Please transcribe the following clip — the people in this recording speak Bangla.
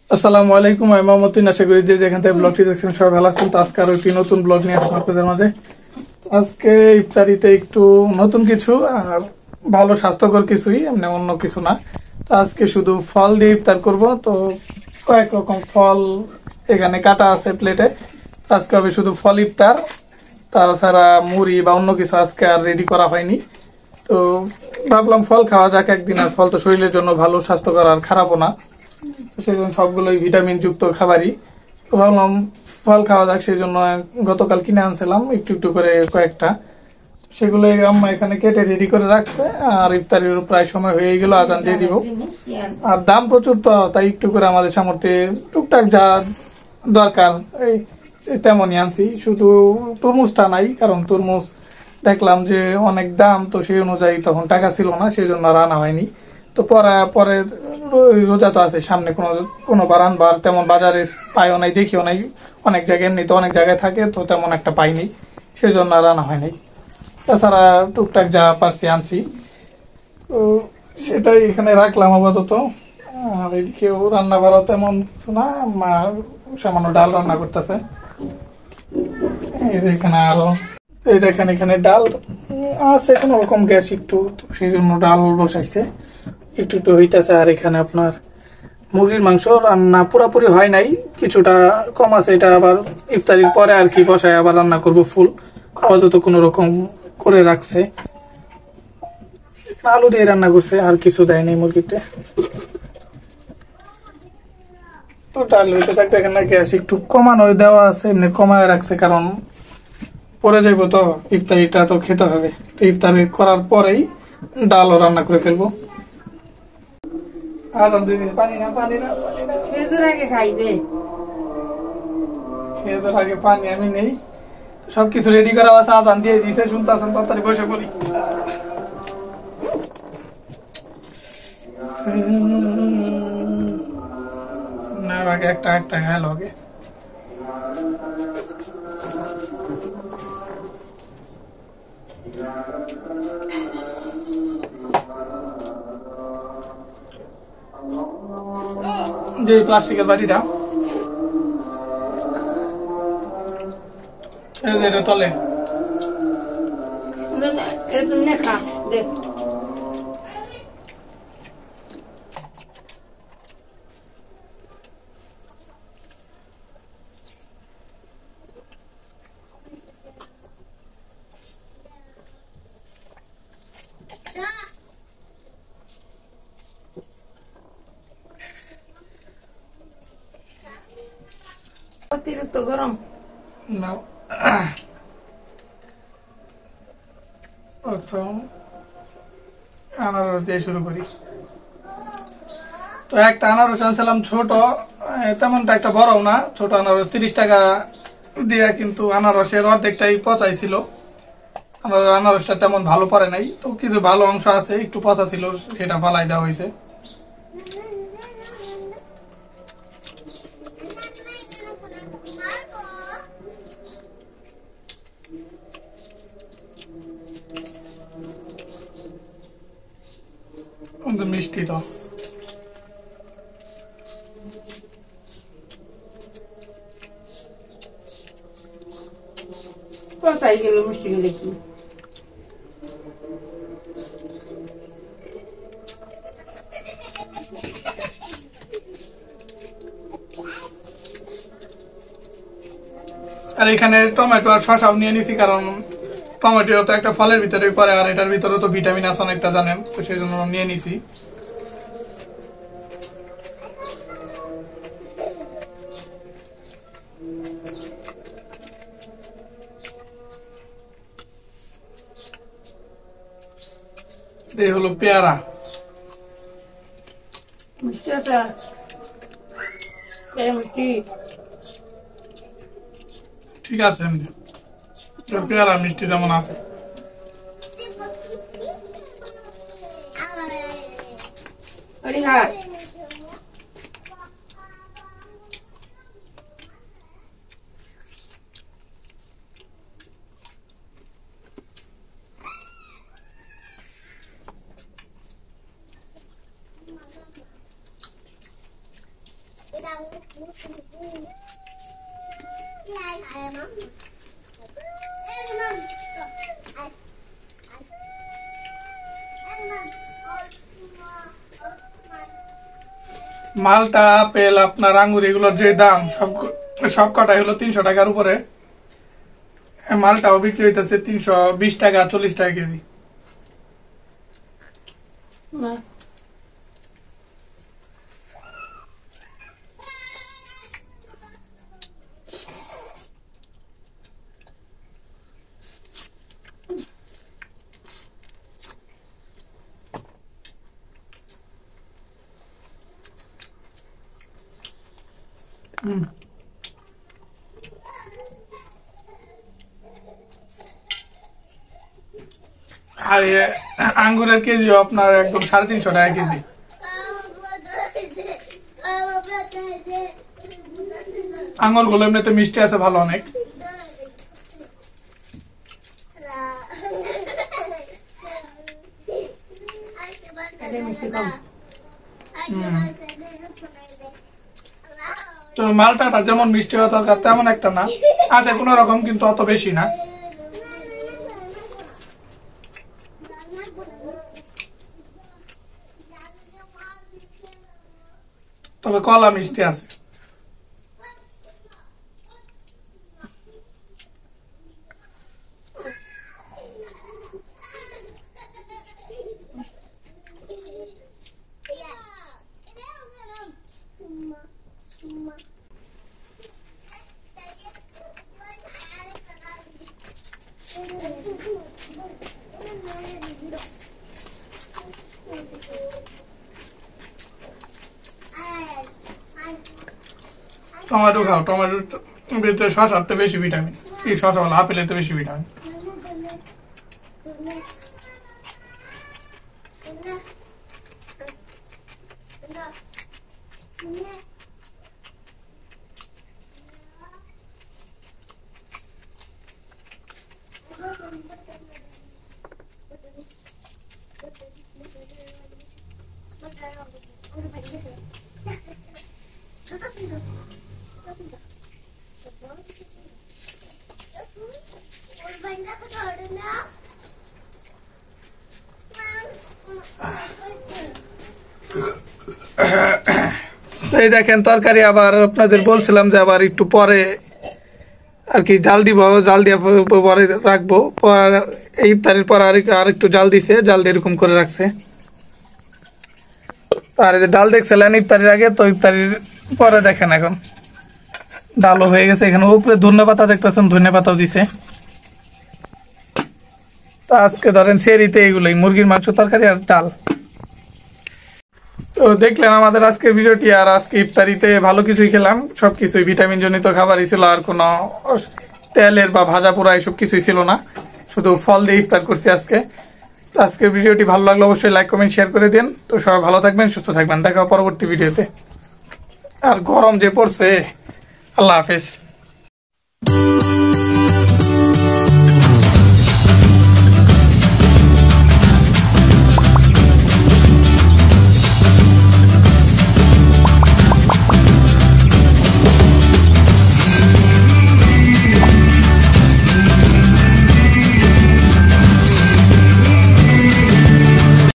আসসালামু আলাইকুম, আমি মোহাম্মদ। আশা করি যে যেখান থেকে ব্লগটি দেখছেন সবাই ভালো আছেন। তো আজকে আরো একটি নতুন ব্লগ নিয়ে আসলাম আপনাদের মাঝে। আজকে ইফতারিতে একটু নতুন কিছু আর ভালো স্বাস্থ্যকর কিছুই, এমনি অন্য কিছু না। তো আজকে শুধু ফল দিয়ে ইফতার করব। তো কয়েক রকম ফল এখানে কাটা আছে প্লেটে। আজকে হবে শুধু ফল ইফতার, তাছাড়া মুড়ি বা অন্য কিছু আজকে আর রেডি করা হয়নি। তো ভাবলাম ফল খাওয়া যাক একদিন, আর ফল তো শরীরের জন্য ভালো, স্বাস্থ্যকর আর খারাপও না। তো সেই জন্য সবগুলোই ভিটামিন যুক্ত খাবারই। তো ভাবলাম ফল খাওয়া যাক, সেই জন্য গতকাল কিনে আনছিলাম একটু একটু করে কয়েকটা। সেগুলো আম্মা এখানে কেটে রেডি করে রাখছে। আর ইফতারির প্রায় সময় হয়ে গেল, আজান দিয়ে দিব। আর দাম প্রচুর, তো তাই একটু করে আমাদের সামর্থ্যে টুকটাক যা দরকার এই তেমনই আনছি। শুধু তরমুজটা নাই, কারণ তরমুজ দেখলাম যে অনেক দাম, তো সেই অনুযায়ী তখন টাকা ছিল না, সেই জন্য আর আনা হয়নি। তো পরে রোজা তো আছে সামনে, কোনো বার আনবার তেমন বাজারে পাইও নাই, দেখিও নাই। অনেক জায়গায় এমনিতে অনেক জায়গায় থাকে, তো তেমন একটা পাইনি, সেই জন্য আর আনা হয় নাই। তাছাড়া টুকটাক যা পারছি আনছি, তো সেটাই এখানে রাখলাম আপাতত। আর এদিকেও রান্না বাড়া তেমন কিছু না, মা সামান্য ডাল রান্না করতেছে। এই যে এখানে আরো এই দেখেন, এখানে ডাল আছে, কোনো রকম গ্যাস একটু, তো সেই জন্য ডাল বসাইছে, একটু একটু হইতেছে। আর এখানে আপনার মুরগির মাংস রান্না পুরাপুরি হয় নাই, কিছুটা কম আছে। এটা আবার ইফতারির পরে আর কি বসায় আবার রান্না করব ফুল। আপাতত কোনো রকম করে রাখছে, আলু দিয়ে রান্না করছে, আর কিছু দেয়নি মুরগিতে। তো ডাল হইতে থাকতে এখানে গ্যাস একটু কমানো দেওয়া আছে, এমনি কমায় রাখছে, কারণ পরে যাইবো তো ইফতারিটা তো খেতে হবে। তো ইফতারি করার পরেই ডালও রান্না করে ফেলবো। আজান দিয়ে দিন, পানি না পানি না পানি না, খেজুর আগে খাই দে। খেজুর আগে পানি আমি নেই। সবকিছু রেডি করা আছে, আজান দিয়ে দিয়েছে, শুনতেছেন, তাড়াতাড়ি বসে পড়ি। না আগে একটা একটা খেয়াল হবে। যে প্লাস্টিকের বাটিটা তলে এটা তুমি না খা দেখ। অতিরিক্ত গরম না, প্রথম আনারস দিয়ে শুরু করি। তো একটা আনারস আনছিলাম ছোট, তেমনটা একটা বড়ও না, ছোট আনারস 30 টাকা দিয়ে, কিন্তু আনারসের অর্ধেকটাই পচাই ছিল। আমার আনারসটা তেমন ভালো পড়ে নাই, তো কিছু ভালো অংশ আছে একটু পচা ছিল, সেটা ফালাই দেওয়া হয়েছে। মিষ্টি তো পচাই গেল মিষ্টি গেলে কি আর এখানে টমেটো আর শসাও নিয়ে নিছি, কারণ টমেটো তো একটা ফলের ভিতরে পড়ে, আর এটার ভিতরে তো ভিটামিন আছে অনেকটা, জানেন, তো সেই জন্য নিয়ে নিছি। এই হলো পেয়ারা, মিষ্টি আছে মিষ্টি ঠিক আছে। এমনি পেয়ারা মিষ্টি যেমন আছে। হ্যাঁ মালটা, আপেল, আপনার আঙ্গুর এগুলোর যে দাম সব কটাই হলো 300 টাকার উপরে। মালটাও বিক্রি হইতেছে 320 টাকা 40 টাকা কেজি। না আর আঙ্গুরের কেজিও আপনার একদম 350 টাকা কেজি। আঙ্গুর গুলো এমনিতে মিষ্টি আছে ভালো অনেক। এটা মিষ্টি কম। তো মালটাটা যেমন মিষ্টি হওয়া দরকার তেমন একটা না, আছে কোন রকম, কিন্তু অত বেশি না। তবে কলা মিষ্টি আছে। টমেটো খাও, টমেটোর ভিতরে শসাতে বেশি ভিটামিন, এই শসা বলে আপেলেতে বেশি ভিটামিন। এই দেখেন তরকারি আবার আপনাদের বলছিলাম যে আবার একটু পরে আর কি জাল দিব, জাল দিয়ে পরে রাখবো। এই ইফতারির পর আর একটু জাল দিছে, জাল দিয়ে এরকম করে রাখছে। আর এই যে ডাল দেখছিলেন ইফতারির আগে, তো ইফতারির পরে দেখেন এখন ডালও হয়ে গেছে। এখানে উপরে ধনে পাতা দেখতেছেন, ধনে পাতাও দিছে। তো আজকে ধরেন সেরিতে এগুলোই মুরগির মাংস, তরকারি আর ডাল। তো দেখলেন আমাদের আজকের ভিডিওটি। আর আজকে ইফতারিতে ভালো কিছুই খেলাম, সবকিছুই ভিটামিন জনিত খাবারই ছিল, আর কোনো তেলের বা ভাজা পোড়া এসব কিছুই ছিল না, শুধু ফল দিয়ে ইফতার করছি আজকে। তো আজকের ভিডিওটি ভালো লাগলে অবশ্যই লাইক কমেন্ট শেয়ার করে দিন। তো সবাই ভালো থাকবেন, সুস্থ থাকবেন, দেখা হবে পরবর্তী ভিডিওতে। আর গরম যে পড়ছে, আল্লাহ হাফেজ।